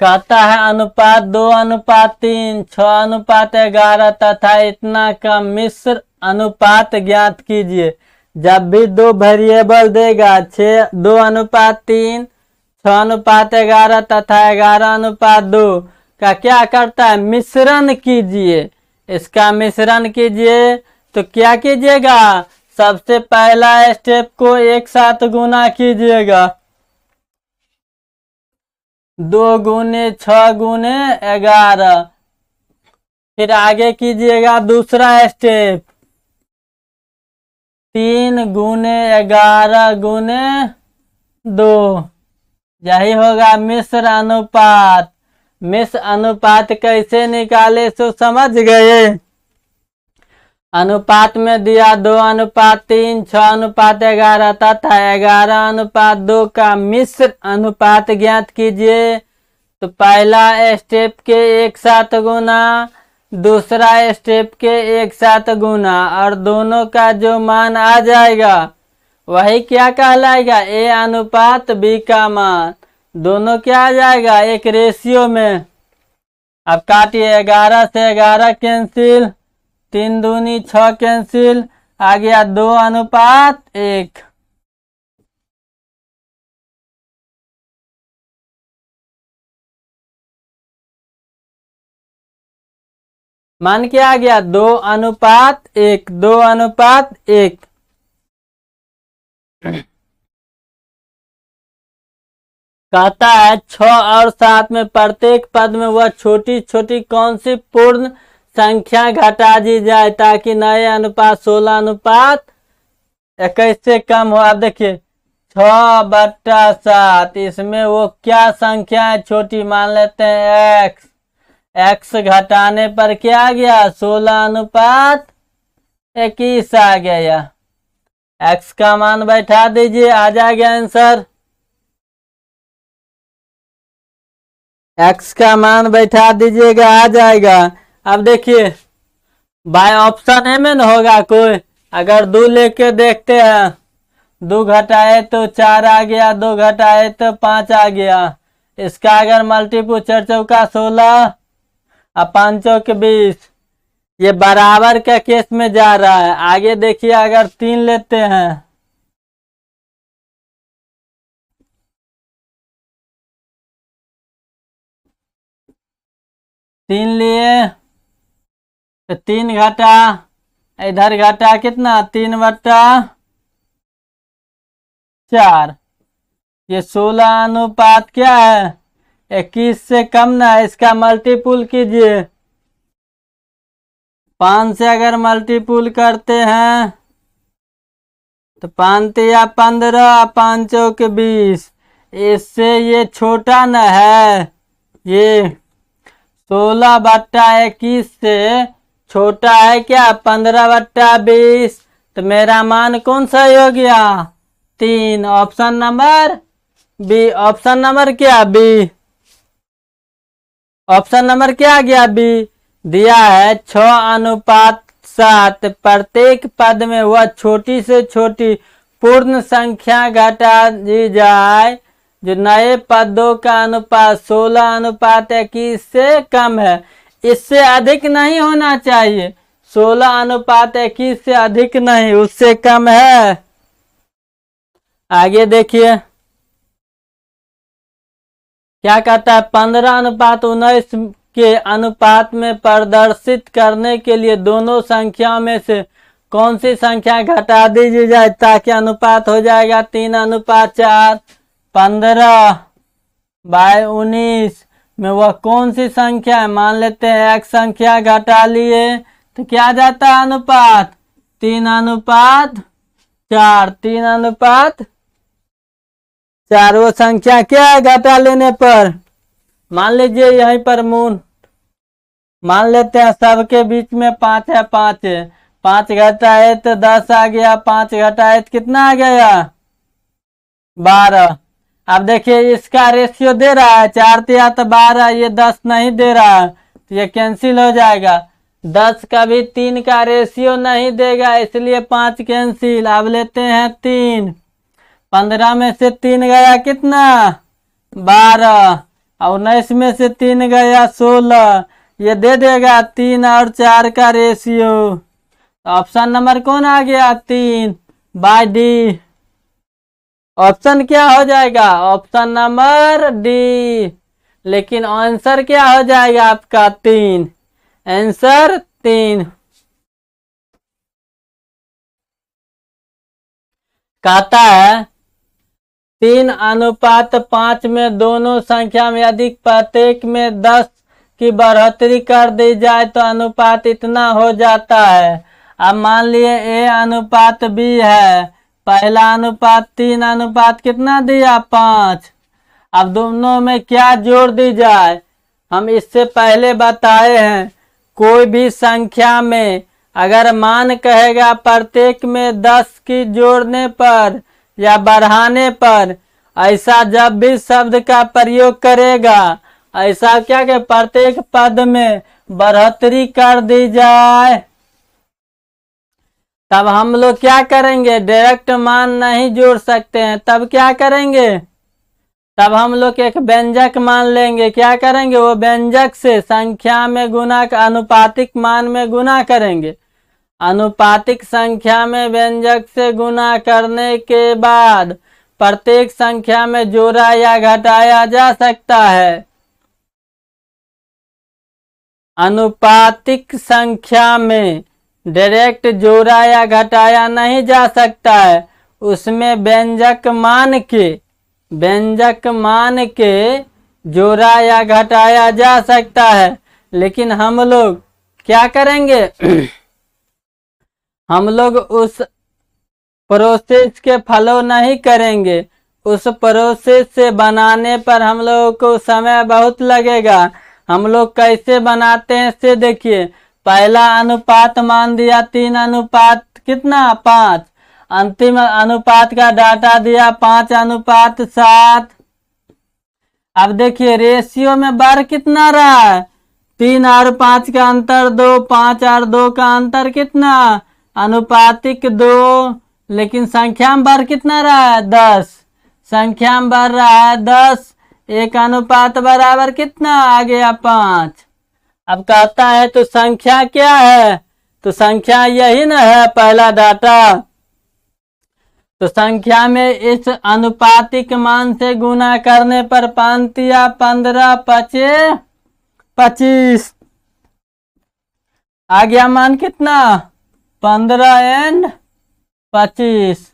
कहता है अनुपात 2:3, 6:11 तथा इतना का मिश्र अनुपात ज्ञात कीजिए। जब भी दो वेरिएबल देगा 2:3, 6:11 तथा 11:2 का क्या करता है, मिश्रण कीजिए। इसका मिश्रण कीजिए तो क्या कीजिएगा, सबसे पहला स्टेप को एक साथ गुना कीजिएगा, 2 गुने 6 गुने 11। फिर आगे कीजिएगा दूसरा स्टेप, 3 गुने 11 गुने 2, यही होगा मिश्र अनुपात। मिश्र अनुपात कैसे निकाले सो समझ गए। अनुपात में दिया 2:3, 6:11 तथा 11:2 का मिश्र अनुपात ज्ञात कीजिए। तो पहला स्टेप के एक साथ गुना, दूसरा स्टेप के एक साथ गुना, और दोनों का जो मान आ जाएगा वही क्या कहलाएगा, ए अनुपात बी का मान। दोनों क्या आ जाएगा, एक रेशियो में। अब काटिए, 11 से 11 कैंसिल, 3 दूनी 6 कैंसिल, आ गया 2:1। मान क्या आ गया, 2:1, 2:1। कहता है 6 और 7 में प्रत्येक पद में वह छोटी छोटी कौन सी पूर्ण संख्या घटा दी जाए ताकि नए अनुपात 16:21 से कम हो। अब देखिए 6/7, इसमें वो क्या संख्या है छोटी, मान लेते हैं x। x घटाने पर क्या आ गया, 16:21 आ गया। x का मान बैठा दीजिए, आ जाएगा आंसर। x का मान बैठा दीजिएगा, आ जाएगा। अब देखिए बाय ऑप्शन ए में न होगा कोई, अगर 2 लेके देखते हैं, 2 घटाए तो 4 आ गया, 2 घटाए तो 5 आ गया। इसका अगर मल्टीपुल 4 चौका 16 और 5 चौक 20, ये बराबर का केस में जा रहा है। आगे देखिए अगर 3 लेते हैं, तीन लिए तो 3 घटा, इधर घटा कितना, 3/4। ये 16 क्या है, 21 से कम ना है। इसका मल्टीपुल कीजिए, 5 से अगर मल्टीपुल करते हैं तो 5 या 15, 5 चौक 20। इससे ये छोटा न है, ये 16/21 से छोटा है क्या, 15/20। तो मेरा मान कौन सा हो गया, 3। Option number B. Option number क्या, बी। ऑप्शन नंबर क्या आ गया, बी। दिया है 6:7, प्रत्येक पद में वह छोटी से छोटी पूर्ण संख्या घटा दी जाए जो नए पदों का अनुपात 16:21 से कम है। इससे अधिक नहीं होना चाहिए, 16:21 से अधिक नहीं, उससे कम है। आगे देखिए क्या कहता है, 15:19 के अनुपात में प्रदर्शित करने के लिए दोनों संख्याओं में से कौन सी संख्या घटा दी जाए ताकि अनुपात हो जाएगा 3:4। 15/19 में वह कौन सी संख्या है, मान लेते हैं x संख्या, घटा लिए तो क्या जाता है अनुपात, 3:4। 3:4 वो संख्या क्या है घटा लेने पर, मान लीजिए यहीं पर मूल मान लेते हैं सबके बीच में 5 है, 5 है, 5 घटाए तो 10 आ गया, 5 घटाए तो कितना आ गया 12। अब देखिए इसका रेशियो दे रहा है 4 तिया तो 12, ये 10 नहीं दे रहा है तो ये कैंसिल हो जाएगा। 10 का भी 3 का रेशियो नहीं देगा इसलिए 5 कैंसिल। अब लेते हैं 3, 15 में से 3 गया कितना 12, और 19 में से 3 गया 16, ये दे देगा 3 और 4 का रेशियो। ऑप्शन नंबर कौन आ गया 3 बाय डी। ऑप्शन क्या हो जाएगा ऑप्शन नंबर डी। लेकिन आंसर क्या हो जाएगा आपका 3, आंसर 3। कहता है 3:5 में दोनों संख्या में अधिक प्रत्येक में 10 की बढ़ोतरी कर दी जाए तो अनुपात इतना हो जाता है। अब मान लिए ए अनुपात बी है, पहला अनुपात 3 कितना दिया 5। अब दोनों में क्या जोड़ दी जाए, हम इससे पहले बताए हैं कोई भी संख्या में अगर मान कहेगा प्रत्येक में 10 की जोड़ने पर या बढ़ाने पर, ऐसा जब भी शब्द का प्रयोग करेगा ऐसा क्या के प्रत्येक पद में बढ़ोतरी कर दी जाए, तब हम लोग क्या करेंगे डायरेक्ट मान नहीं जोड़ सकते हैं, तब क्या करेंगे तब हम लोग एक व्यंजक मान लेंगे। क्या करेंगे वो व्यंजक से संख्या में गुना अनुपातिक मान में गुना करेंगे। अनुपातिक संख्या में व्यंजक से गुना करने के बाद प्रत्येक संख्या में जोड़ा या घटाया जा सकता है। अनुपातिक संख्या में डायरेक्ट जोड़ा या घटाया नहीं जा सकता है, उसमें व्यंजक मान के जोड़ा या घटाया जा सकता है। लेकिन हम लोग क्या करेंगे हम लोग उस प्रोसेस के फॉलो नहीं करेंगे। उस प्रोसेस से बनाने पर हम लोगों को समय बहुत लगेगा। हम लोग कैसे बनाते हैं से देखिए, पहला अनुपात मान दिया 3 कितना 5, अंतिम अनुपात का डाटा दिया 5:7। अब देखिए रेशियो में बार कितना रहा है 3 और 5 का अंतर 2, 5 और 2 का अंतर कितना अनुपातिक 2, लेकिन संख्या में बार कितना रहा है 10, संख्या में बढ़ रहा है 10, एक अनुपात बराबर कितना आ गया 5। अब कहता है तो संख्या क्या है, तो संख्या यही ना है पहला डाटा। तो संख्या में इस अनुपातिक मान से गुना करने पर 5 या 15 5 25 आ गया मान कितना 15 and 25।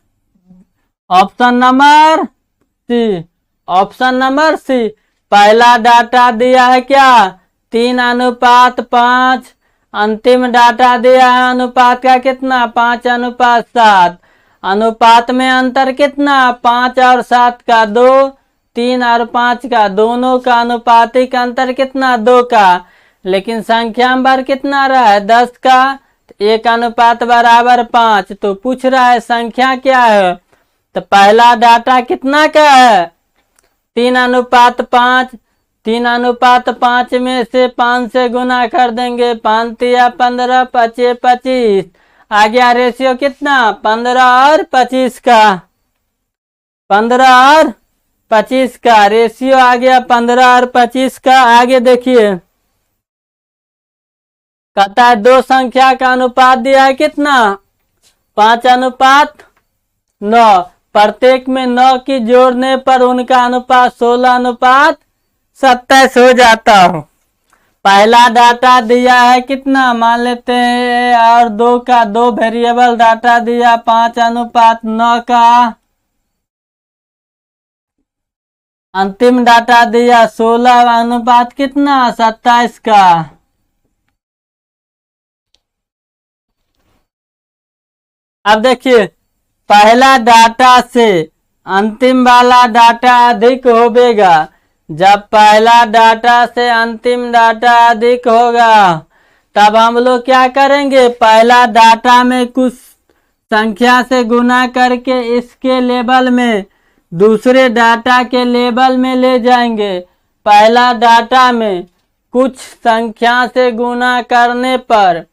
Option number C, option number C. पहला डाटा दिया है क्या 3:5, अंतिम डाटा दिया है अनुपात का कितना 5:7। अनुपात में अंतर कितना 5 और 7 का 2, 3 और 5 का, दोनों का अनुपातिक अंतर कितना 2 का। लेकिन संख्या में बार कितना रहा है 10 का, एक अनुपात बराबर 5। तो पूछ रहा है संख्या क्या है, तो पहला डाटा कितना का है 3:5। 3:5 में से 5 से गुना कर देंगे 5 या 15 25 25 आ गया रेशियो कितना 15 और 25 का, 15 और 25 का रेशियो आ गया 15 और 25 का। आगे देखिए कहता है दो संख्या का अनुपात दिया है कितना 5:9, प्रत्येक में 9 की जोड़ने पर उनका अनुपात 16:27 हो जाता हो। पहला डाटा दिया है कितना मान लेते हैं और 2 का, 2 वेरिएबल डाटा दिया 5:9 का, अंतिम डाटा दिया 16 कितना 27 का। अब देखिए पहला डाटा से अंतिम वाला डाटा अधिक होगा, जब पहला डाटा से अंतिम डाटा अधिक होगा तब हम लोग क्या करेंगे, पहला डाटा में कुछ संख्या से गुना करके इसके लेबल में दूसरे डाटा के लेबल में ले जाएंगे। पहला डाटा में कुछ संख्या से गुना करने पर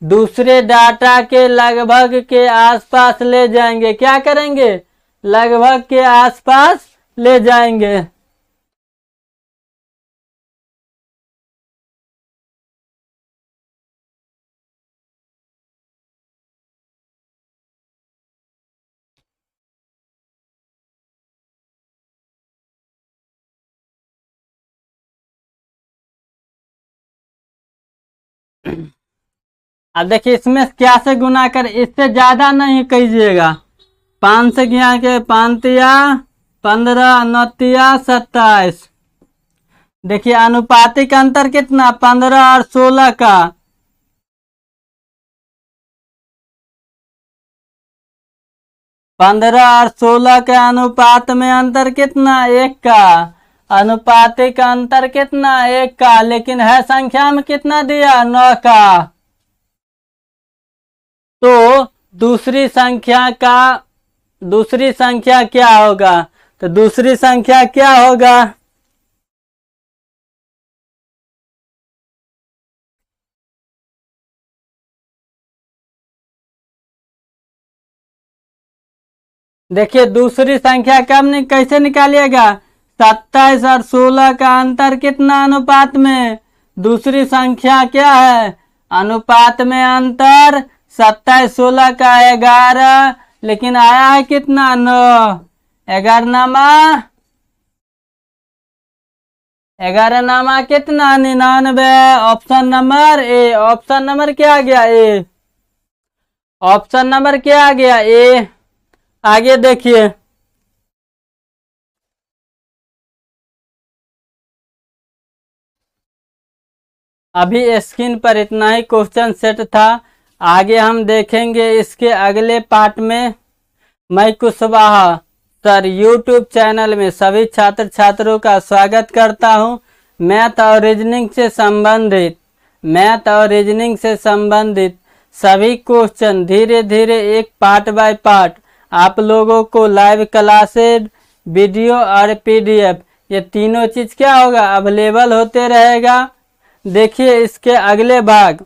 दूसरे डाटा के लगभग के आसपास ले जाएंगे। क्या करेंगे, लगभग के आसपास ले जाएंगे। अब देखिए इसमें क्या से गुना कर, इससे ज्यादा नहीं कीजिएगा। 5 से गुना के 5 या 15 9 27। देखिए अनुपातिक अंतर कितना, 15 और 16 का। 15 और 16 के अनुपात में अंतर कितना, 1 का। अनुपातिक अंतर कितना, 1 का, लेकिन है संख्या में कितना दिया, 9 का। तो दूसरी संख्या क्या होगा, तो दूसरी संख्या क्या होगा, देखिए दूसरी संख्या कैसे निकालिएगा, 27 और 16 का अंतर कितना अनुपात में, दूसरी संख्या क्या है, अनुपात में अंतर 27 16 का 11, लेकिन आया है कितना, 9। 11 नामा कितना, 99। Option number A, option number क्या आ गया, ए। ऑप्शन नंबर क्या आ गया, ए। आगे देखिए, अभी स्क्रीन पर इतना ही क्वेश्चन सेट था। आगे हम देखेंगे इसके अगले पार्ट में। मैं कुशवाहा सर यूट्यूब चैनल में सभी छात्र छात्रों का स्वागत करता हूं। मैथ और रीजनिंग से संबंधित सभी क्वेश्चन धीरे धीरे एक पार्ट बाय पार्ट आप लोगों को लाइव क्लासेज, वीडियो और PDF ये तीनों चीज क्या होगा, अवेलेबल होते रहेगा। देखिए इसके अगले भाग